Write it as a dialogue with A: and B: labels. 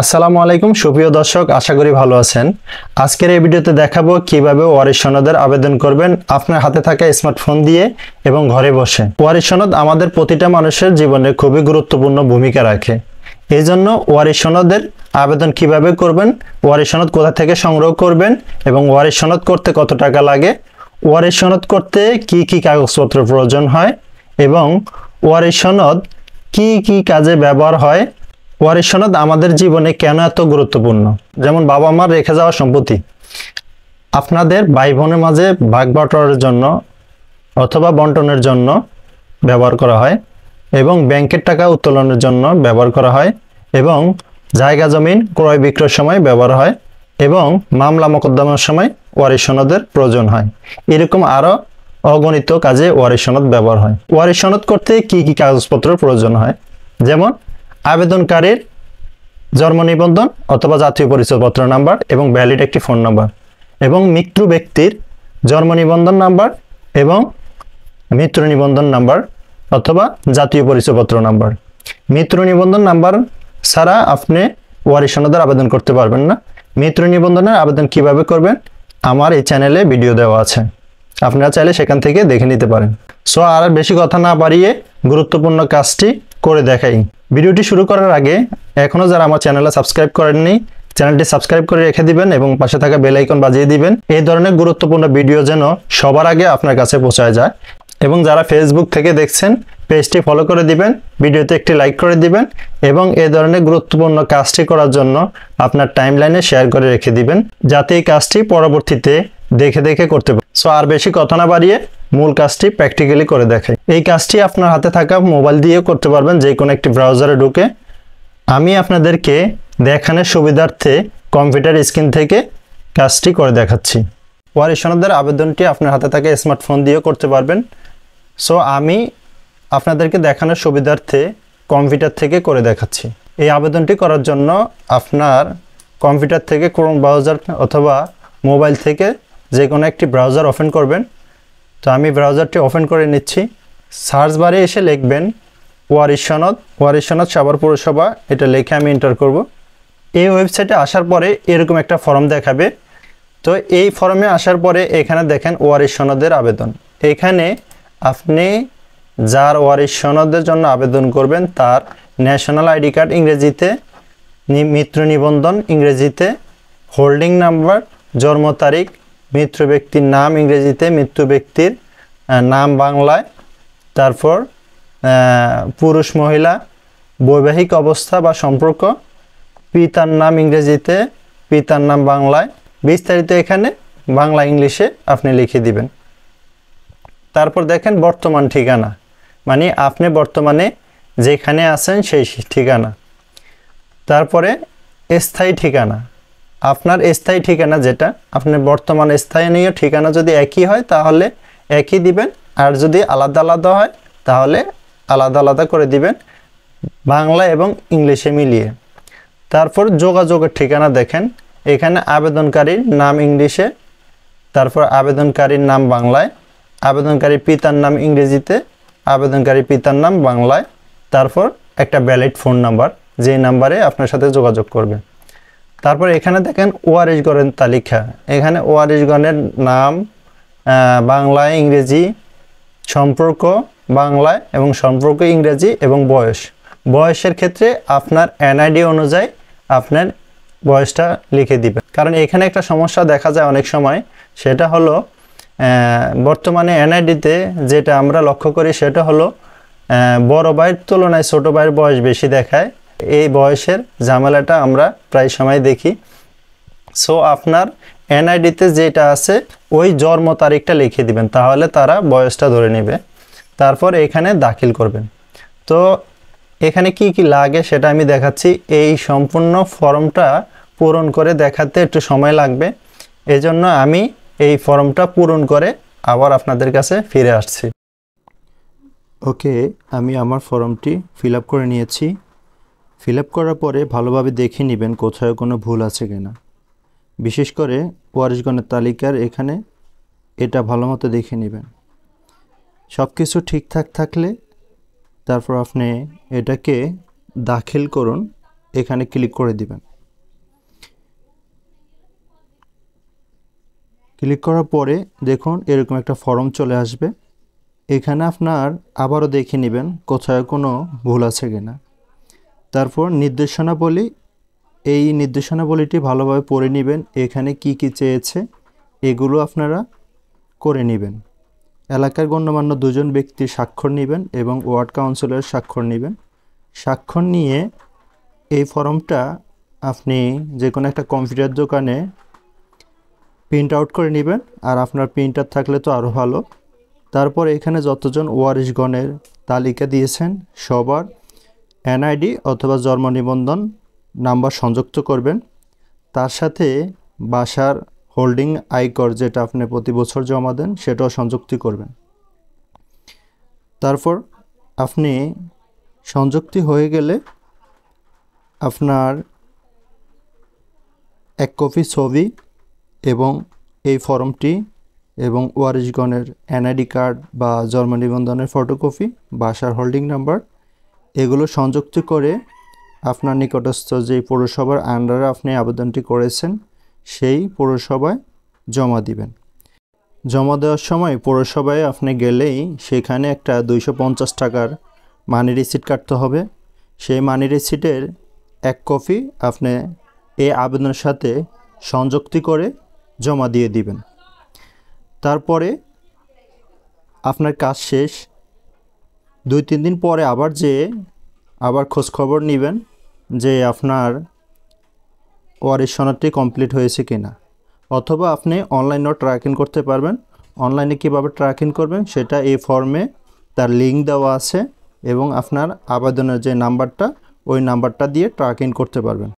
A: আসসালামু আলাইকুম সুপ্রিয় দর্শক, আশা করি ভালো আছেন। আজকের এই ভিডিওতে দেখাবো কিভাবে ওয়ারিশ সনদের আবেদন করবেন আপনার হাতে থাকা স্মার্টফোন দিয়ে এবং ঘরে বসে। ওয়ারিশ সনদ আমাদের প্রতিটা মানুষের জীবনে খুবই গুরুত্বপূর্ণ ভূমিকা রাখে। এই জন্য ওয়ারিশ সনদের আবেদন কিভাবে করবেন, ওয়ারিশ সনদ কোথা থেকে সংগ্রহ করবেন এবং ওয়ারিশ সনদ করতে কত টাকা লাগে, ওয়ারিশ সনদ করতে কি কি কাগজপত্র প্রয়োজন হয় এবং ওয়ারিশ সনদ কি কি কাজে ব্যবহার হয়, ওয়ারিশ সনদ আমাদের জীবনে কেন এত গুরুত্বপূর্ণ। যেমন বাবা মার রেখে যাওয়া সম্পত্তি আপনাদের ভাই বোনের মাঝে ভাগ বাটোয়ারার জন্য অথবা বন্টনের জন্য ব্যবহার করা হয় এবং ব্যাংকের টাকা উত্তোলনের জন্য ব্যবহার করা হয় এবং জায়গা জমিন ক্রয় বিক্রয়ের সময় ব্যবহার হয় এবং মামলা মোকদ্দমার সময় ওয়ারিশ সনদের প্রয়োজন হয়। এরকম আরও অগণিত কাজে ওয়ারিশ সনদ ব্যবহার হয়। ওয়ারিশ সনদ করতে কি কি কাগজপত্র প্রয়োজন হয়, যেমন আবেদনকারীর জন্ম নিবন্ধন অথবা জাতীয় পরিচয়পত্র নাম্বার এবং ভ্যালিড একটি ফোন নাম্বার এবং মৃত্যু ব্যক্তির জন্ম নিবন্ধন নাম্বার এবং মৃত্যু নিবন্ধন নাম্বার অথবা জাতীয় পরিচয়পত্র নাম্বার। মৃত্যু নিবন্ধন নাম্বার ছাড়া আপনি ওয়ারিশ সনদের আবেদন করতে পারবেন না। মৃত্যু নিবন্ধনের আবেদন কিভাবে করবেন আমার এই চ্যানেলে ভিডিও দেওয়া আছে, আপনারা চাইলে সেখান থেকে দেখে নিতে পারেন। সো আর বেশি কথা না বাড়িয়ে গুরুত্বপূর্ণ কাজটি করে দেখাই। ভিডিওটি শুরু করার আগে এখনও যারা আমার চ্যানেলে সাবস্ক্রাইব করেননি, চ্যানেলটি সাবস্ক্রাইব করে রেখে দিবেন এবং পাশে থাকা বেল আইকন বাজিয়ে দিবেন। এই ধরনের গুরুত্বপূর্ণ ভিডিও যেন সবার আগে আপনার কাছে পৌঁছায় যায়। এবং যারা ফেসবুক থেকে দেখছেন পেজটি ফলো করে দিবেন, ভিডিওতে একটি লাইক করে দিবেন এবং এই ধরনের গুরুত্বপূর্ণ কাজটি করার জন্য আপনার টাইমলাইনে শেয়ার করে রেখে দিবেন, যাতে এই কাজটি পরবর্তীতে দেখে দেখে করতে পারেন। সো আর বেশি কথা না বাড়িয়ে মূল কাজটি প্র্যাকটিক্যালি করে দেখাই। এই কাজটি আপনার হাতে থাকা মোবাইল দিয়ে করতে পারবেন, যে কোনো একটি ব্রাউজারে ঢুকে। আমি আপনাদেরকে দেখানোর সুবিধার্থে কম্পিউটার স্ক্রিন থেকে কাজটি করে দেখাচ্ছি। ওয়ারিশ সনদের আবেদনটি আপনার হাতে থাকা স্মার্টফোন দিয়ে করতে পারবেন। সো আমি আপনাদেরকে দেখানোর সুবিধার্থে কম্পিউটার থেকে করে দেখাচ্ছি। এই আবেদনটি করার জন্য আপনার কম্পিউটার থেকে ক্রোম ব্রাউজার অথবা মোবাইল থেকে যে কোনো একটি ব্রাউজার ওপেন করবেন। তো আমি ব্রাউজারটি ওপেন করে নিচ্ছি। সার্চ বারে এসে লিখবেন ওয়ারিশ সনদ, ওয়ারিশ সনদ সাভার পৌরসভা, এটা লিখে আমি এন্টার করব। এই ওয়েবসাইটে আসার পরে এরকম একটা ফর্ম দেখাবে। তো এই ফর্মে আসার পরে এখানে দেখেন ওয়ারিশ সনদের আবেদন। এখানে আপনি যার ওয়ারিশ সনদের জন্য আবেদন করবেন তার ন্যাশনাল আইডি কার্ড ইংরেজিতে, মৃত্যু নিবন্ধন ইংরেজিতে, হোল্ডিং নাম্বার, জন্ম তারিখ, মৃত্যু ব্যক্তির নাম ইংরেজিতে, মৃত্যু ব্যক্তির নাম বাংলায়, তারপর পুরুষ মহিলা, বৈবাহিক অবস্থা বা সম্পর্ক, পিতার নাম ইংরেজিতে, পিতার নাম বাংলায়, বিস্তারিত এখানে বাংলা ইংলিশে আপনি লিখে দিবেন। তারপর দেখেন বর্তমান ঠিকানা, মানে আপনি বর্তমানে যেখানে আছেন সেই ঠিকানা। তারপরে স্থায়ী ঠিকানা, আপনার স্থায়ী ঠিকানা যেটা, আপনার বর্তমান স্থানীয় ঠিকানা যদি একই হয় তাহলে একই দিবেন, আর যদি আলাদা আলাদা হয় তাহলে আলাদা আলাদা করে দিবেন, বাংলা এবং ইংলিশে মিলিয়ে। তারপর যোগাযোগের ঠিকানা দেখেন, এখানে আবেদনকারীর নাম ইংলিশে, তারপর আবেদনকারীর নাম বাংলায়, আবেদনকারীর পিতার নাম ইংরেজিতে, আবেদনকারীর পিতার নাম বাংলায়, তারপর একটা ভ্যালিড ফোন নাম্বার, যে নাম্বারে আপনার সাথে যোগাযোগ করবে। তারপর এখানে দেখেন ওয়ারিশগণের তালিকা, এখানে ওয়ারিশগণের নাম বাংলায়, ইংরেজি, সম্পর্ক বাংলায় এবং সম্পর্ক ইংরেজি এবং বয়স। বয়সের ক্ষেত্রে আপনার এনআইডি অনুযায়ী আপনার বয়সটা লিখে দিবেন, কারণ এখানে একটা সমস্যা দেখা যায় অনেক সময়, সেটা হলো বর্তমানে এনআইডিতে যেটা আমরা লক্ষ্য করি সেটা হলো বড় ভাইয়ের তুলনায় ছোট ভাইয়ের বয়স বেশি দেখায়। এই বয়সের ঝামেলাটা আমরা প্রায় সময় দেখি। সো আপনার এনআইডিতে যেটা আছে ওই জন্ম তারিখটা লিখে দিবেন, তাহলে তারা বয়সটা ধরে নেবে। তারপর এখানে দাখিল করবেন। তো এখানে কি কি লাগে সেটা আমি দেখাচ্ছি। এই সম্পূর্ণ ফর্মটা পূরণ করে দেখাতে একটু সময় লাগবে, এজন্য আমি এই ফর্মটা পূরণ করে আবার আপনাদের কাছে ফিরে আসছি। ওকে, আমি আমার ফর্মটি ফিল আপ করে নিয়েছি। ফিল আপ করার পরে ভালোভাবে দেখে নেবেন কোথাও কোনো ভুল আছে কিনা। বিশেষ করে ওয়ারিশগণের তালিকার এখানে এটা ভালো মতো দেখে নেবেন। সব কিছু ঠিকঠাক থাকলে তারপর আপনি এটাকে দাখিল করুন এখানে ক্লিক করে দিবেন। ক্লিক করার পরে দেখুন এরকম একটা ফর্ম চলে আসবে। এখানে আপনার আবারও দেখে নেবেন কোথায় কোনো ভুল আছে কিনা। তারপর নির্দেশনাবলী, এই নির্দেশনাবলীটি ভালোভাবে পড়ে নেবেন। এখানে কি কি চেয়েছে এগুলো আপনারা করে নেবেন। এলাকার গণ্যমান্য 2 জন ব্যক্তির স্বাক্ষর নেবেন এবং ওয়ার্ড কাউন্সিলরের স্বাক্ষর নেবেন। স্বাক্ষর নিয়ে এই ফর্মটা আপনি যে কোনো একটা কম্পিউটার দোকানে প্রিন্ট আউট করে নেবেন, আর আপনার প্রিন্টার থাকলে তো আরও ভালো। তারপর এখানে যতজন ওয়ারিশগণের তালিকা দিয়েছেন সবার এনআইডি অথবা জন্ম নিবন্ধন নাম্বার সংযুক্ত করবেন। তার সাথে বাসার হোল্ডিং আয়কর যেটা আপনি প্রতি বছর জমা দেন সেটাও সংযুক্তি করবেন। তারপর আপনি সংযুক্তি হয়ে গেলে আপনার 1 কপি ছবি এবং এই ফর্মটি এবং ওয়ারিশগণের এনআইডি কার্ড বা জন্ম নিবন্ধনের ফটোকপি, বাসার হোল্ডিং নাম্বার এগুলো সংযুক্তি করে আপনার নিকটস্থ যেই পৌরসভার আন্ডারে আপনি আবেদনটি করেছেন সেই পৌরসভায় জমা দিবেন। জমা দেওয়ার সময় পৌরসভায় আপনি গেলেই সেখানে একটা 250 টাকার মানি রিসিট কাটতে হবে। সেই মানি রিসিটের 1 কপি আপনি এই আবেদনের সাথে সংযুক্তি করে জমা দিয়ে দিবেন। তারপরে আপনার কাজ শেষ। 2-3 দিন পরে আবার খোঁজখবর নেবেন যে আপনার ওয়ারিশ সনদটি কমপ্লিট হয়েছে কিনা, অথবা আপনি অনলাইনেও ট্র্যাকিং করতে পারবেন। অনলাইনে কিভাবে ট্র্যাকিং করবেন সেটা এই ফর্মে তার লিঙ্ক দেওয়া আছে এবং আপনার আবেদনের যে নাম্বারটা ওই নাম্বারটা দিয়ে ট্র্যাকিং করতে পারবেন।